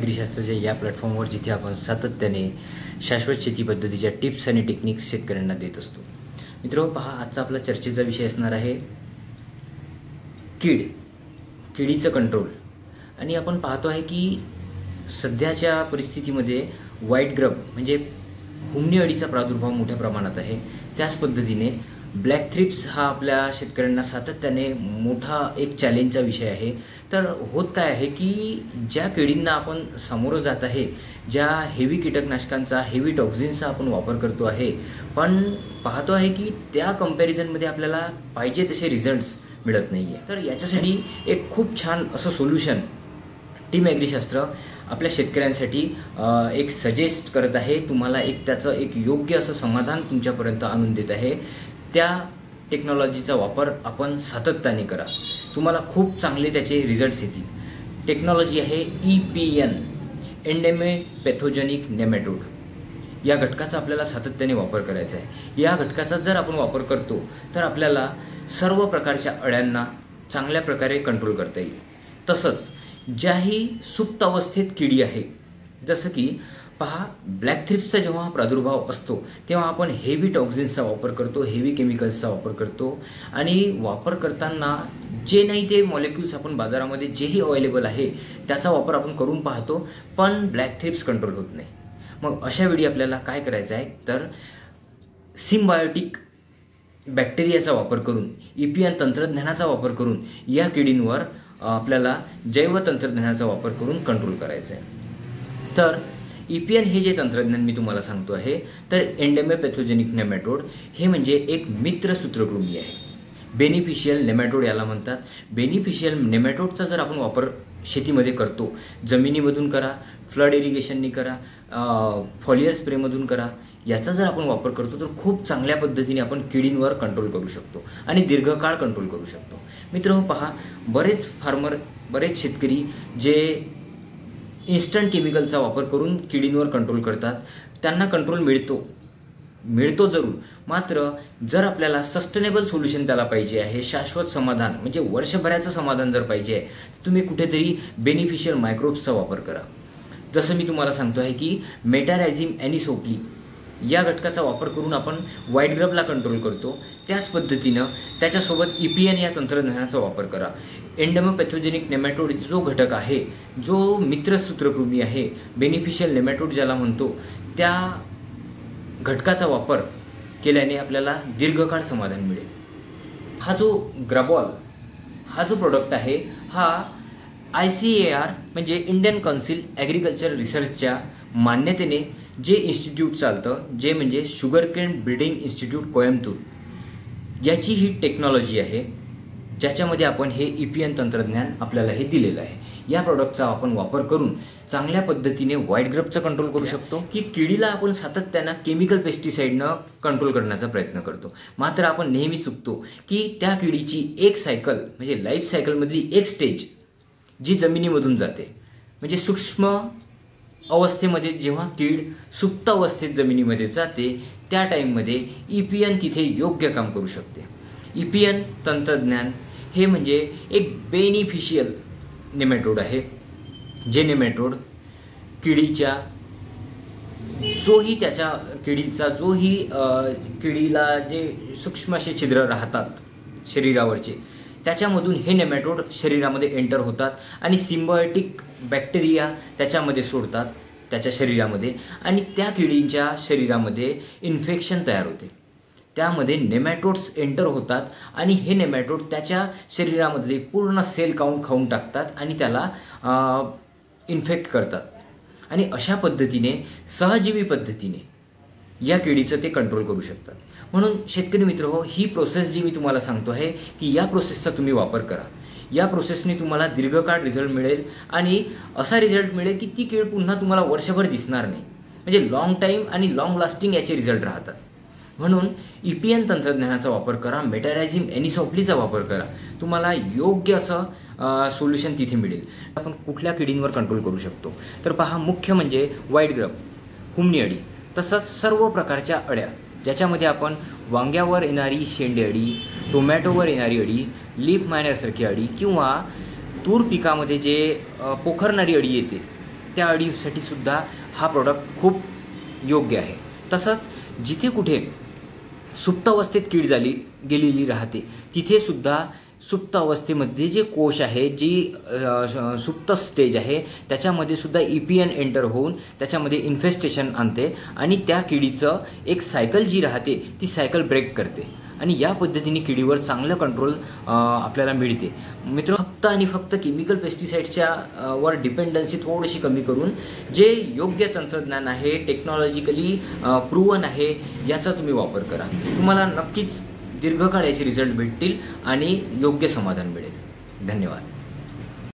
ॲग्रीशास्त्राच्या या प्लॅटफॉर्मवर जिथे आपण सातत्याने शाश्वत शेती पद्धतीच्या टिप्स आणि टेक्निक्स शेतकऱ्यांना देत असतो। मित्रांनो, पहा, आजचा आपला चर्चेचा विषय असणार आहे किडीचं कंट्रोल। आणि आपण पाहतो आहे की सध्याच्या परिस्थितीमध्ये व्हाईट ग्रब म्हणजे हुमणी अळीचा प्रादुर्भाव मोठ्या प्रमाणात आहे। त्याच पद्धतीने ब्लॅक थ्रिप्स हा आपल्या शेतकऱ्यांना सातत्याने मोठा एक चॅलेंजचा विषय आहे। तर होत काय आहे की ज्या किडींना आपण सामोरं जात आहे, ज्या हेवी कीटकनाशकांचा, हेवी टॉक्झिन्सचा आपण वापर करतो आहे, पण पाहतो आहे की त्या कंपॅरिझनमध्ये आपल्याला पाहिजे तसे रिझल्ट्स मिळत नाही आहे। तर याच्यासाठी एक खूप छान असं सोल्युशन टीम ॲग्रीशास्त्र आपल्या शेतकऱ्यांसाठी एक सजेस्ट करत आहे। तुम्हाला त्याचं एक योग्य असं समाधान तुमच्यापर्यंत आणून देत आहे। त्या टेक्नॉलॉजीचा वापर आपण सातत्याने करा, तुम्हाला खूप चांगले त्याचे रिझल्ट्स येतील। टेक्नॉलॉजी आहे EPN, एंडेमिक पॅथोजेनिक नेमॅटोड। या घटकाचा आपल्याला सातत्याने वापर करायचा आहे। या घटकाचा जर आपण वापर करतो तर आपल्याला सर्व प्रकारच्या अळ्यांना चांगल्या प्रकारे कंट्रोल करता येईल। तसंच ज्याही सुप्त अवस्थेत किडी आहे, जसं की पहा, ब्लॅक थ्रिप्सचा जेव्हा प्रादुर्भाव असतो तेव्हा आपण हेवी टॉक्झिन्सचा वापर करतो, हेवी केमिकल्सचा वापर करतो आणि वापर करताना जे नाही ते मॉलिक्युल्स आपण बाजारामध्ये जेही अवेलेबल आहे त्याचा वापर आपण करून पाहतो, पण ब्लॅक थ्रिप्स कंट्रोल होत नाही। मग अशा वेळी आपल्याला काय करायचं आहे तर सिम्बायोटिक बॅक्टेरियाचा वापर करून, EPN तंत्रज्ञानाचा वापर करून या किडींवर आपल्याला जैव तंत्रज्ञानाचा वापर करून कंट्रोल करायचा आहे। तर EPN हे जे तंत्रज्ञान मी तुम्हाला सांगतो आहे तर एंडेमिक पॅथोजेनिक नेमॅटोड हे म्हणजे एक मित्र सूत्रकृमी आहे। बेनिफिशियल नेमॅटोड याला म्हणतात। बेनिफिशियल नेमॅटोडचा जर आपण वापर शेतीमध्ये करतो, जमिनीमधून करा, फ्लड इरिगेशननी करा, फॉलियर स्प्रेमधून करा, याचा जर आपण वापर करतो तर खूप चांगल्या पद्धतीने आपण किडींवर कंट्रोल करू शकतो आणि दीर्घकाळ कंट्रोल करू शकतो। मित्रांनो, पहा, बरेच शेतकरी जे इन्स्टंट केमिकलचा वापर करून किडींवर कंट्रोल करतात, त्यांना कंट्रोल मिळतो जरूर, मात्र जर आपल्याला सस्टेनेबल सोल्युशन त्याला पाहिजे आहे, शाश्वत समाधान म्हणजे वर्षभराचं समाधान जर पाहिजे आहे, तर तुम्ही कुठेतरी बेनिफिशियल मायक्रोब्सचा वापर करा। जसं मी तुम्हाला सांगतो आहे की मेटारायझिम ॲनिसोप्ली या घटकाचा वापर करून आपण व्हाईट ग्रबला कंट्रोल करतो। त्याच पद्धतीनं त्याच्यासोबत EPN या तंत्रज्ञानाचा वापर करा। एंडेमिक पॅथोजेनिक नेमॅटोड जो घटक आहे, जो मित्र सूत्रकृमी आहे, बेनिफिशियल नेमॅटोड ज्याला म्हणतो, त्या घटकाचा वापर केल्याने आपल्याला दीर्घकाळ समाधान मिळेल। हा जो ग्राबॉल हा जो प्रोडक्ट आहे हा ICAR म्हणजे इंडियन काउन्सिल ॲग्रिकल्चर रिसर्चच्या मान्यतेने जे इन्स्टिट्यूट चालतं, जे म्हणजे शुगरकेन ब्रीडिंग इन्स्टिट्यूट कोयंबतूर, याची ही टेक्नॉलॉजी आहे, ज्याच्यामध्ये आपण हे EPN तंत्रज्ञान आपल्याला हे दिलेलं आहे। या प्रोडक्टचा आपण वापर करून चांगल्या पद्धतीने व्हाईट ग्रबचं कंट्रोल करू शकतो की किडीला आपण सातत्यानं केमिकल पेस्टिसाईडनं कंट्रोल करण्याचा प्रयत्न करतो, मात्र आपण नेहमी चुकतो की त्या किडीची एक सायकल म्हणजे लाईफ सायकलमधली एक स्टेज जी जमिनीमधून जाते, म्हणजे सूक्ष्म अवस्थेमध्ये जेव्हा कीड सुप्त अवस्थेत जमिनीमध्ये जाते त्या टाईममध्ये EPN तिथे योग्य काम करू शकते। EPN तंत्रज्ञान हे म्हणजे एक बेनिफिशियल नेमॅटोड आहे, जे नेमॅटोड किडीच्या किडीला जे सूक्ष्म असे छिद्र राहतात शरीरावरचे, त्याच्यामधून हे नेमॅटोड शरीरामध्ये एंटर होतात आणि सिम्बायोटिक बॅक्टेरिया त्याच्यामध्ये सोडतात त्याच्या शरीरामध्ये, आणि त्या किडींच्या शरीरामध्ये इन्फेक्शन तयार होते। त्यामध्ये नेमॅटोड्स एंटर होतात आणि हे नेमॅटोड त्याच्या शरीरामधले पूर्ण सेल काउंट खाऊन टाकतात आणि त्याला इन्फेक्ट करतात आणि अशा पद्धतीने सहजीवी पद्धतीने या किडीचं ते कंट्रोल करू शकतात। म्हणून शेतकरी मित्रहो, ही प्रोसेस जी मी तुम्हाला सांगतो आहे की या प्रोसेसचा तुम्ही वापर करा। या प्रोसेसने तुम्हाला दीर्घकाळ रिझल्ट मिळेल आणि असा रिझल्ट मिळेल की ती कीड पुन्हा तुम्हाला वर्षभर दिसणार नाही, म्हणजे लॉंग टाईम आणि लॉंग लास्टिंग याचे रिझल्ट राहतात। म्हणून EPN तंत्रज्ञानाचा वापर करा, मेटारायझिम ॲनिसोप्लीचा वापर करा, तुम्हाला योग्य असं सोल्युशन तिथे मिळेल। आपण कुठल्या किडींवर कंट्रोल करू शकतो तर पहा, मुख्य म्हणजे व्हाईट ग्रब, हुमणी अळी, तसंच सर्व प्रकारच्या अळ्या, ज्याच्यामध्ये आपण वांग्यावर येणारी शेंडे अळी, टोमॅटोवर येणारी अळी, लीफ मायनरसारखी अळी किंवा तूर पिकामध्ये जे पोखरणारी अळी येते त्या अळीसाठी सुद्धा हा प्रॉडक्ट खूप योग्य आहे. तसंच जिथे कुठे सुप्त अवस्थेत कीड गेलेली राहते तिथे सुद्धा सुप्त अवस्थेमध्ये जे कोश आहे, जी सुप्त स्टेज आहे, त्याच्यामध्ये सुद्धा EPN एंटर होऊन त्याच्यामध्ये इन्फेस्टेशन आणते आणि त्या किडीचं एक सायकल जी राहते ती सायकल ब्रेक करते आणि या पद्धतीने किडीवर चांगलं कंट्रोल आपल्याला मिळते. मित्र, फक्त आणि फक्त केमिकल पेस्टिसाइड्सच्या वर डिपेंडन्सी थोडीशी कमी करून जे योग्य तंत्रज्ञान आहे, टेक्नॉलॉजिकली प्रूव्हन आहे, याचा तुम्ही वापर करा. तुम्हाला नक्कीच दीर्घकाळ याचे रिझल्ट भेटतील आणि योग्य समाधान मिळेल. धन्यवाद.